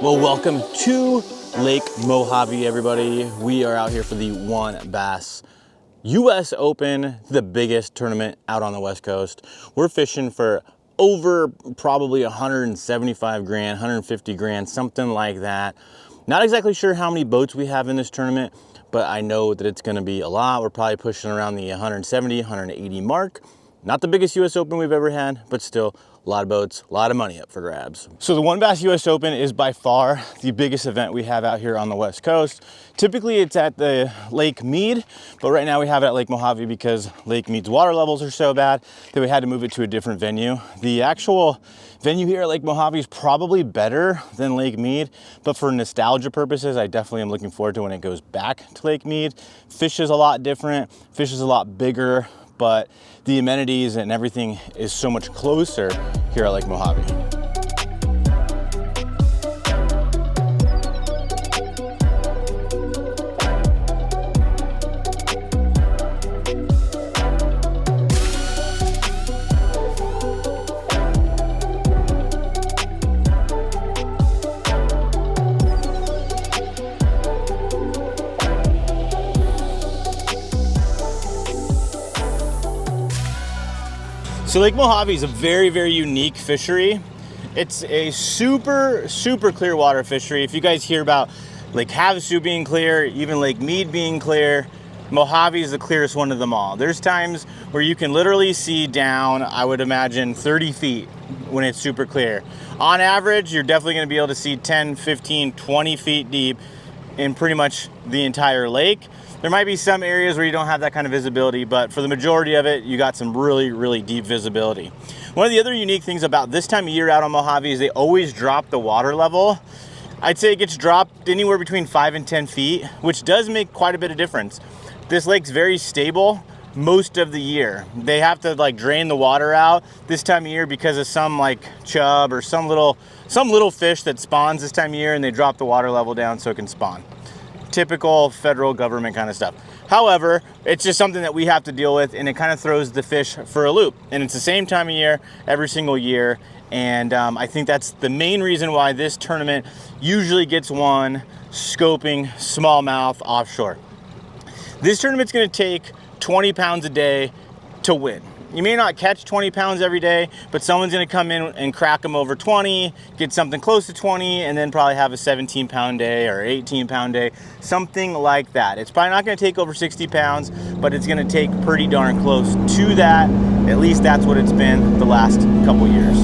Well, welcome to Lake Mojave, everybody. We are out here for the One Bass US Open, the biggest tournament out on the West Coast. We're fishing for over probably 175 grand, 150 grand, something like that. Not exactly sure how many boats we have in this tournament, but I know that it's gonna be a lot. We're probably pushing around the 170, 180 mark. Not the biggest US Open we've ever had, but still a lot of boats, a lot of money up for grabs. So the One Bass US Open is by far the biggest event we have out here on the West Coast. Typically it's at the Lake Mead, but right now we have it at Lake Mojave because Lake Mead's water levels are so bad that we had to move it to a different venue. The actual venue here at Lake Mojave is probably better than Lake Mead, but for nostalgia purposes, I definitely am looking forward to when it goes back to Lake Mead. Fish is a lot different, fish is a lot bigger, but the amenities and everything is so much closer here at Lake Mojave. So Lake Mojave is a very, very unique fishery. It's a super, super clear water fishery. If you guys hear about Lake Havasu being clear, even Lake Mead being clear, Mojave is the clearest one of them all. There's times where you can literally see down, I would imagine, 30 feet when it's super clear. On average, you're definitely gonna be able to see 10, 15, 20 feet deep in pretty much the entire lake. There might be some areas where you don't have that kind of visibility, but for the majority of it, you got some really, really deep visibility. One of the other unique things about this time of year out on Mojave is they always drop the water level. I'd say it gets dropped anywhere between 5 and 10 feet, which does make quite a bit of difference. This lake's very stable most of the year. They have to like drain the water out this time of year because of some like chub or some little fish that spawns this time of year, and they drop the water level down so it can spawn. Typical federal government kind of stuff. However, it's just something that we have to deal with, and it kind of throws the fish for a loop. And it's the same time of year every single year. And I think that's the main reason why this tournament usually gets won scoping smallmouth offshore. This tournament's going to take 20 pounds a day to win. You may not catch 20 pounds every day, but someone's gonna come in and crack them over 20, get something close to 20, and then probably have a 17-pound day or 18-pound day, something like that. It's probably not gonna take over 60 pounds, but it's gonna take pretty darn close to that. At least that's what it's been the last couple years.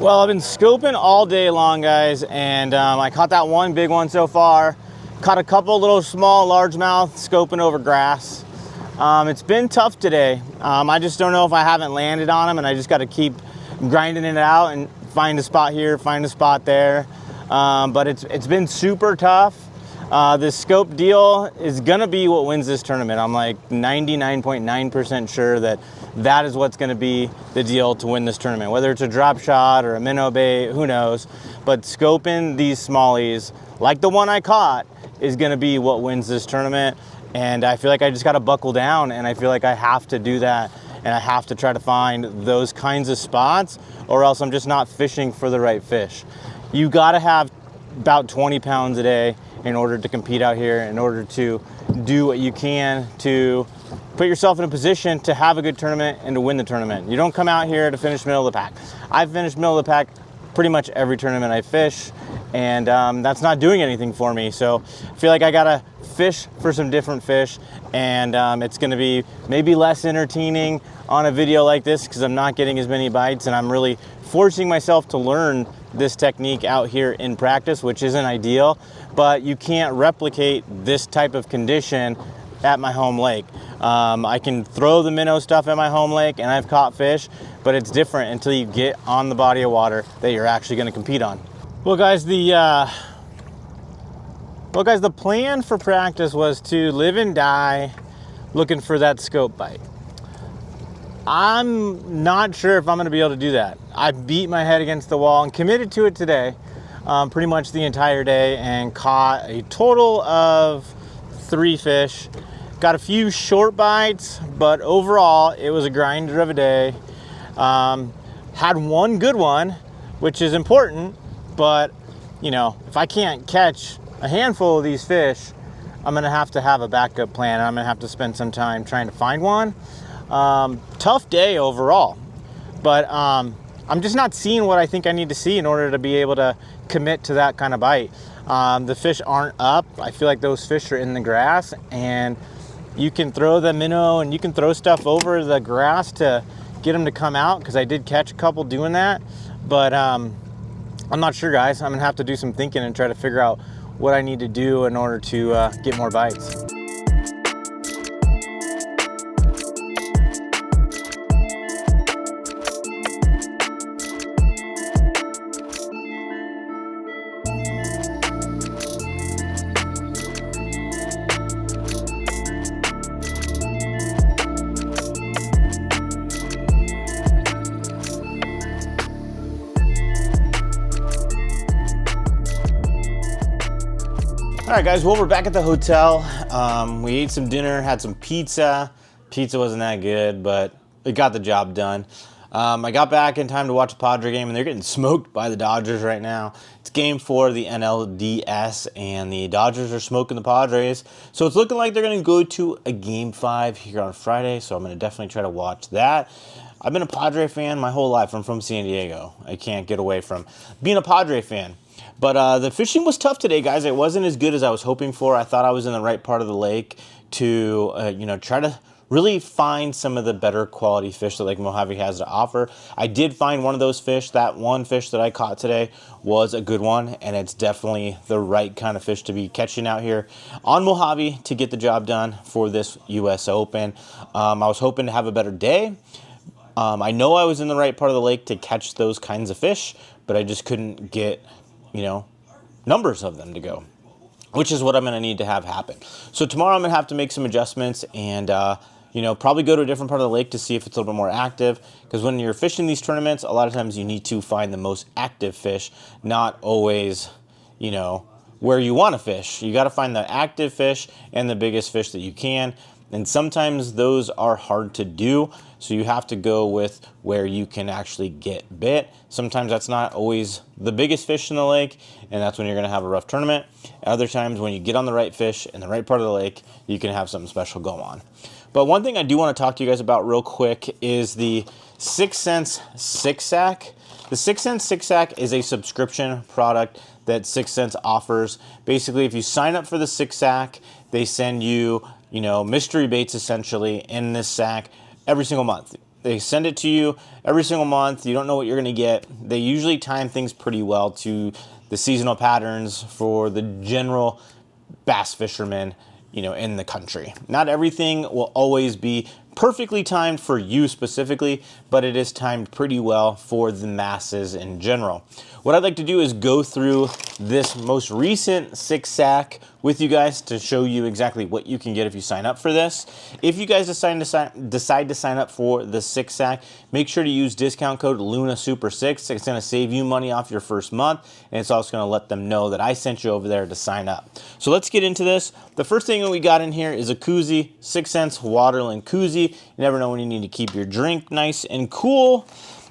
Well, I've been scoping all day long, guys, and I caught that one big one so far. Caught a couple little small largemouth scoping over grass. It's been tough today. I just don't know if I haven't landed on them, and I just got to keep grinding it out and find a spot here, find a spot there. But it's been super tough. This scope deal is gonna be what wins this tournament. I'm like 99.9% sure that is what's gonna be the deal to win this tournament. Whether it's a drop shot or a minnow bait, who knows? But scoping these smallies, like the one I caught, is gonna be what wins this tournament. And I feel like I just gotta buckle down, and I feel like I have to do that, and I have to try to find those kinds of spots, or else I'm just not fishing for the right fish. You gotta have about 20 pounds a day in order to compete out here, in order to do what you can to put yourself in a position to have a good tournament and to win the tournament. You don't come out here to finish middle of the pack. I've finished middle of the pack pretty much every tournament I fish, and that's not doing anything for me. So I feel like I gotta fish for some different fish, and it's gonna be maybe less entertaining on a video like this because I'm not getting as many bites, and I'm really forcing myself to learn this technique out here in practice, which isn't ideal, but you can't replicate this type of condition at my home lake. I can throw the minnow stuff at my home lake and I've caught fish, but it's different until you get on the body of water that you're actually gonna compete on. Well guys, the plan for practice was to live and die looking for that scope bite. I'm not sure if I'm gonna be able to do that. I beat my head against the wall and committed to it today, pretty much the entire day, and caught a total of 3 fish. Got a few short bites, but overall it was a grinder of a day. Had one good one, which is important, but you know, if I can't catch a handful of these fish, I'm gonna have to have a backup plan. I'm gonna have to spend some time trying to find one. Tough day overall, but I'm just not seeing what I think I need to see in order to be able to commit to that kind of bite. The fish aren't up. I feel like those fish are in the grass, and you can throw the minnow and you can throw stuff over the grass to get them to come out, because I did catch a couple doing that, but I'm not sure, guys. I'm gonna have to do some thinking and try to figure out what I need to do in order to get more bites. All right, guys, well, we're back at the hotel. We ate some dinner, had some pizza. Pizza wasn't that good, but it got the job done. I got back in time to watch a Padre game, and they're getting smoked by the Dodgers right now. It's game 4 of the NLDS, and the Dodgers are smoking the Padres. So it's looking like they're going to go to a game 5 here on Friday, so I'm going to definitely try to watch that. I've been a Padre fan my whole life. I'm from San Diego. I can't get away from being a Padre fan. But the fishing was tough today, guys. It wasn't as good as I was hoping for. I thought I was in the right part of the lake to, try to really find some of the better quality fish that Lake Mojave has to offer. I did find one of those fish. That one fish that I caught today was a good one, and it's definitely the right kind of fish to be catching out here on Mojave to get the job done for this U.S. Open. I was hoping to have a better day. I know I was in the right part of the lake to catch those kinds of fish, but I just couldn't get numbers of them to go, which is what I'm going to need to have happen. So tomorrow I'm going to have to make some adjustments and, probably go to a different part of the lake to see if it's a little bit more active, because when you're fishing these tournaments, a lot of times you need to find the most active fish, not always, where you want to fish. You got to find the active fish and the biggest fish that you can. And sometimes those are hard to do, so you have to go with where you can actually get bit. Sometimes that's not always the biggest fish in the lake, and that's when you're going to have a rough tournament. Other times when you get on the right fish in the right part of the lake, you can have something special go on. But one thing I do want to talk to you guys about real quick is the 6 Sense 6-Sack. The 6 Sense 6-Sack is a subscription product that 6 Sense offers. Basically, if you sign up for the 6-Sack, they send you mystery baits essentially in this sack every single month. They send it to you every single month. You don't know what you're going to get. They usually time things pretty well to the seasonal patterns for the general bass fishermen, you know, in the country. Not everything will always be perfectly timed for you specifically, but it is timed pretty well for the masses in general. What I'd like to do is go through this most recent 6-sack with you guys to show you exactly what you can get if you sign up for this. If you guys decide to sign up for the 6-sack, make sure to use discount code LUNASUPER6. It's going to save you money off your first month, and it's also going to let them know that I sent you over there to sign up. So let's get into this. The first thing that we got in here is a koozie, 6 cents Waterland koozie. You never know when you need to keep your drink nice and cool.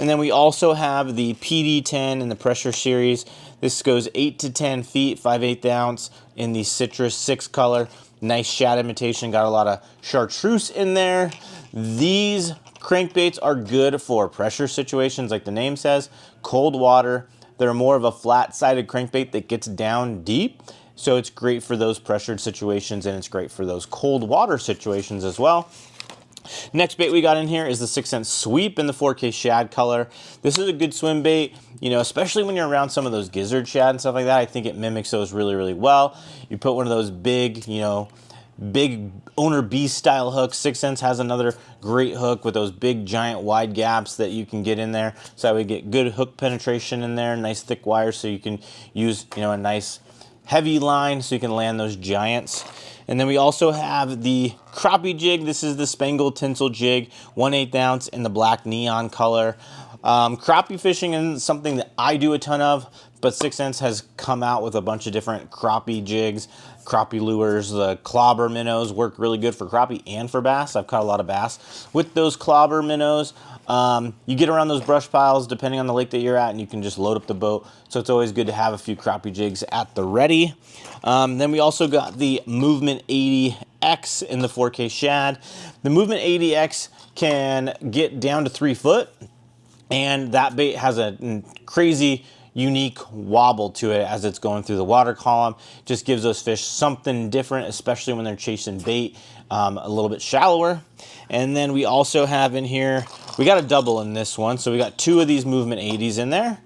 And then we also have the PD10 in the Pressure Series. This goes 8 to 10 feet, 5/8 ounce in the Citrus 6 color. Nice shad imitation, got a lot of chartreuse in there. These crankbaits are good for pressure situations like the name says, cold water. They're more of a flat-sided crankbait that gets down deep. So it's great for those pressured situations, and it's great for those cold water situations as well. Next bait we got in here is the 6 cent Sweep in the 4K shad color. This is a good swim bait, you know, especially when you're around some of those gizzard shad and stuff like that. I think it mimics those really, really well. You put one of those big, you know, big owner beast style hooks. 6 cents has another great hook with those big giant wide gaps that you can get in there. So that we get good hook penetration in there, nice thick wires so you can use, you know, a nice heavy line so you can land those giants. And then we also have the crappie jig. This is the Spangled Tinsel jig, 1/8 ounce in the black neon color. Crappie fishing isn't something that I do a ton of, but 6 cents has come out with a bunch of different crappie jigs, crappie lures. The clobber minnows work really good for crappie and for bass. I've caught a lot of bass with those clobber minnows. You get around those brush piles depending on the lake that you're at, and you can just load up the boat. So it's always good to have a few crappie jigs at the ready. Then we also got the Movement 80X in the 4K shad. The Movement 80X can get down to 3 foot, and that bait has a crazy unique wobble to it as it's going through the water column. Just gives those fish something different, especially when they're chasing bait a little bit shallower. And then we also have in here, we got a double in this one, so we got 2 of these Movement 80s in there.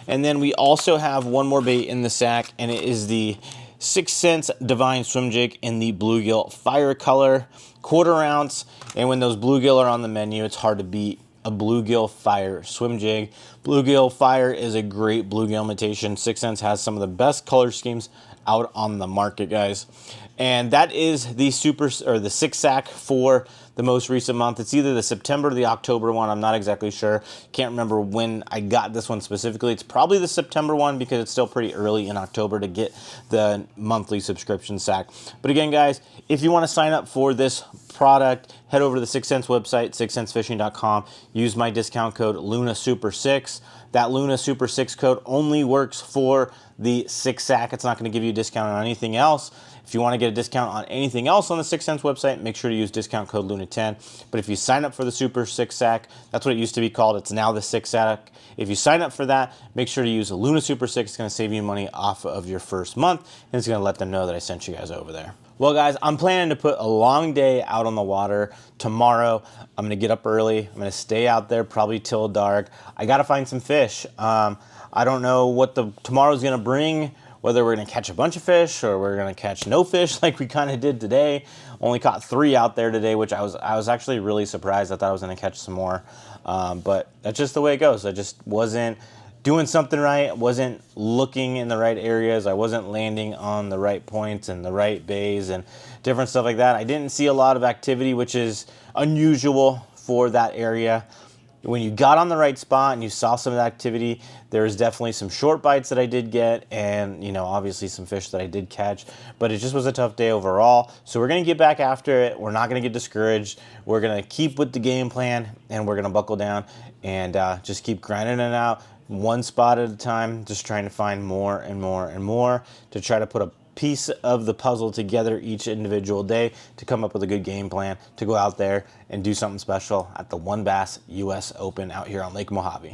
And then we also have one more bait in the sack, and it is the 6 cents Divine Swim Jig in the bluegill fire color, 1/4 ounce. And when those bluegill are on the menu, it's hard to beat a bluegill fire swim jig. Bluegill fire is a great bluegill imitation. 6 cents has some of the best color schemes out on the market, guys. And that is the 6-sack for the most recent month. It's either the September or the October one. I'm not exactly sure. Can't remember when I got this one specifically. It's probably the September one because it's still pretty early in October to get the monthly subscription sack. But again, guys, if you want to sign up for this product, head over to the 6 cents website, 6centsfishing.com. Use my discount code LUNASUPER6. That LUNASUPER6 code only works for the 6-sack. It's not going to give you a discount on anything else. If you want to get a discount on anything else on the 6 cents website, make sure to use discount code LUNA10. But if you sign up for the Super 6-sack, that's what it used to be called. It's now the 6-sack. If you sign up for that, make sure to use Luna Super 6. It's going to save you money off of your first month, and it's going to let them know that I sent you guys over there. Well, guys, I'm planning to put a long day out on the water tomorrow. I'm going to get up early. I'm going to stay out there probably till dark. I got to find some fish. I don't know what tomorrow's going to bring, whether we're going to catch a bunch of fish or we're going to catch no fish like we kind of did today. Only caught 3 out there today, which I was actually really surprised. I thought I was going to catch some more. But that's just the way it goes. I just wasn't doing something right, wasn't looking in the right areas, I wasn't landing on the right points and the right bays and different stuff like that. I didn't see a lot of activity, which is unusual for that area. When you got on the right spot and you saw some of the activity, there was definitely some short bites that I did get, and you know, obviously some fish that I did catch, but it just was a tough day overall. So we're gonna get back after it. We're not gonna get discouraged. We're gonna keep with the game plan, and we're gonna buckle down and just keep grinding it out one spot at a time, just trying to find more and more and more to try to put a piece of the puzzle together each individual day to come up with a good game plan to go out there and do something special at the WON Bass US Open out here on Lake Mojave.